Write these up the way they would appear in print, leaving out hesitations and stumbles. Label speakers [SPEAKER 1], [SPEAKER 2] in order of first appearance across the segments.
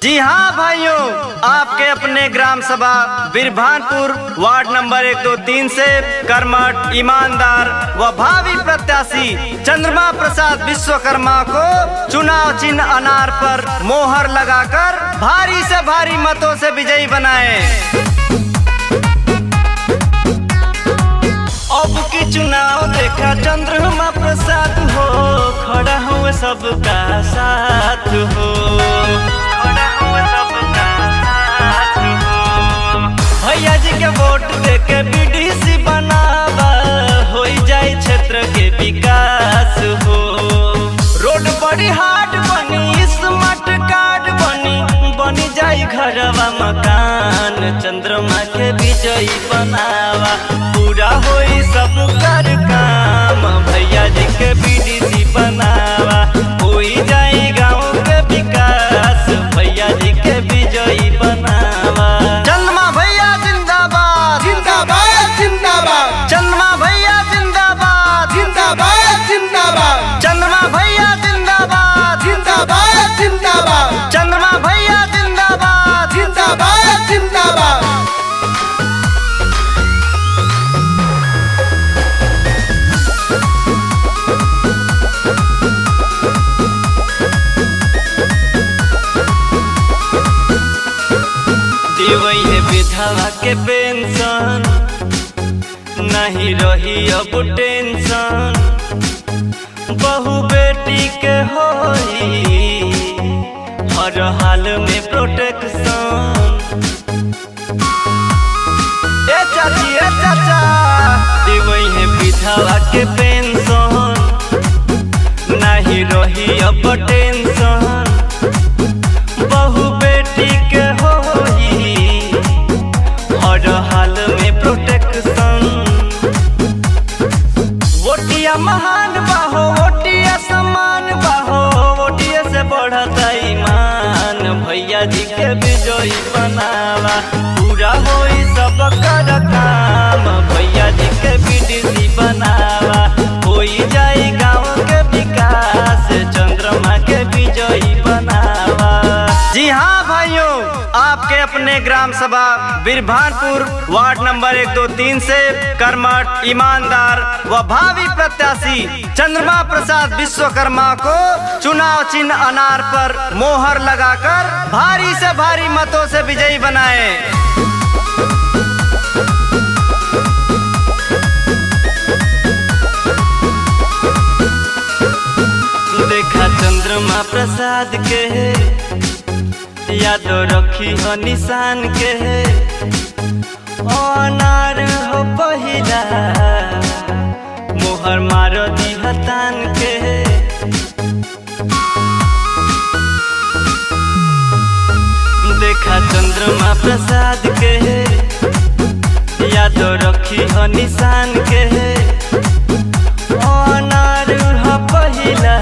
[SPEAKER 1] जी हाँ भाइयों, आपके अपने ग्राम सभा बिरभानपुर वार्ड नंबर 123 से कर्मठ, ईमानदार व भावी प्रत्याशी चंद्रमा प्रसाद विश्वकर्मा को चुनाव चिन्ह अनार पर मोहर लगाकर भारी से भारी मतों से विजयी बनाए। अब की चुनाव देखा चंद्रमा प्रसाद हो, खड़ा हुए सबका साथ हो, खड़ा हुए सबका साथ हो। भैया जी के वोट देके बीडीसी बनावा, हो जाए क्षेत्र के विकास हो। रोड बड़ी हाट बनी, स्मार्ट कार्ड बनी जाए घरवा मकान। चंद्रमा के विजयी बनावा, पूरा होई सब कर काम। भैया जी के बीडीसी बनावा, होई जाए गाँव के विकास। भैया जी के विजयी बनावा। चंद्रमा भैया जिंदाबाद,
[SPEAKER 2] जिंदाबाद जिंदाबाद,
[SPEAKER 1] चंद्रमा भैया जिंदाबाद,
[SPEAKER 2] जिंदाबाद जिंदाबाद,
[SPEAKER 1] चंद्रमा भैया जिंदाबाद,
[SPEAKER 2] जिंदाबाद जिंदाबाद,
[SPEAKER 1] चंद्रमा भैया जिंदाबाद,
[SPEAKER 2] जिंदाबाद जिंदाबाद।
[SPEAKER 1] देवई विधवा के पेंशन, नहीं रही अब टेंशन। बहू बेटी के होई हर हाल में प्रोटेक्शन। ए चाची ए चाचा, देवई है विधवा के पेंशन, नहीं रही अब टेंशन। बहू बेटी के होई हर हाल में प्रोटेक्शन। वोटिया महान बाहो, वोटिया समान बाहो, वोटिया से बढ़ता ईमान। भैया जी के विजयी बनावा, पूरा होई सब कर काम। भैया जी के बीडीसी बनावा, होई जाए गाँव के विकास। चंद्रमा के विजयी बनावा। जी हाँ भाइयों, आपके अपने ग्राम सभा बिरभानपुर वार्ड नंबर 123 से कर्मठ, ईमानदार व भावी प्रत्याशी चंद्रमा प्रसाद विश्वकर्मा को चुनाव चिन्ह अनार पर मोहर लगाकर भारी से भारी मतों से विजयी बनाए। देखा चंद्रमा प्रसाद के याद रखी हो निशान के। अनार हो पहिला, मोहर मारो दिहतान के। देखा चंद्रमा प्रसाद के याद रखी हो निशान के। अनार हो पहिला,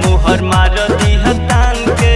[SPEAKER 1] मोहर मारो दिहतान के।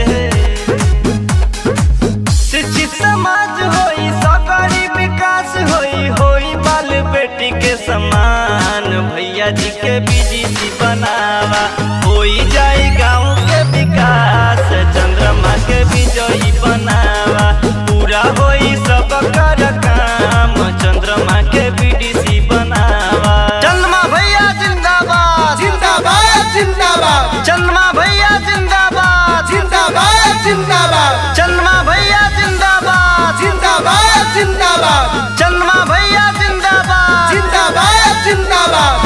[SPEAKER 1] शिक्षित समाज होई, सरकारी विकास होई बाल बेटी के समान। भैया जी के बीडीसी बनावा, होई जाए गाँव के विकास। चंद्रमा के विजयी बनावा, पूरा होई सब कर काम। चंद्रमा के बीडीसी बनावा। चंद्रमा भैया जिंदाबाद,
[SPEAKER 2] जिंदाबाद जिंदाबाद,
[SPEAKER 1] चंद्रमा भैया जिंदाबाद,
[SPEAKER 2] जिंदाबाद जिंदाबाद,
[SPEAKER 1] चंद्रमा भैया जिंदाबाद,
[SPEAKER 2] जिंदाबाद जिंदाबाद,
[SPEAKER 1] चंद्रमा भैया जिंदाबाद,
[SPEAKER 2] जिंदाबाद जिंदाबाद।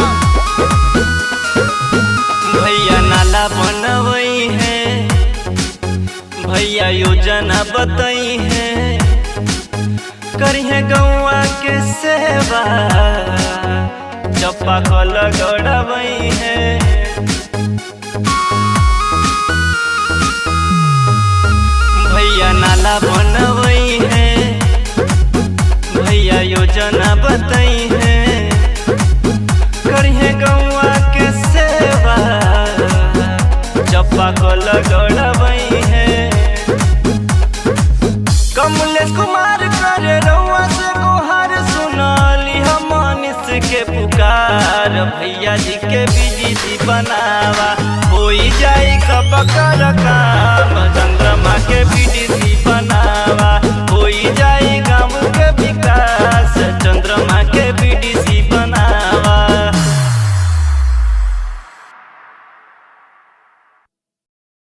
[SPEAKER 1] भैया नाला बनवई है, भैया योजना बताई है। करिए गौआ के सेवा, चप्पा कल गड़बई है। भैया नाला बनवई है, भैया योजना बताई है। करिए गौआ के सेवा, चप्पा कल गड़बई है। कमलेश कुमार करे रउआ से गुहार, सुनाली हम मनीष के पुकार। भैया जी के बीडीसी बनावा, होई जाए सब कर काम।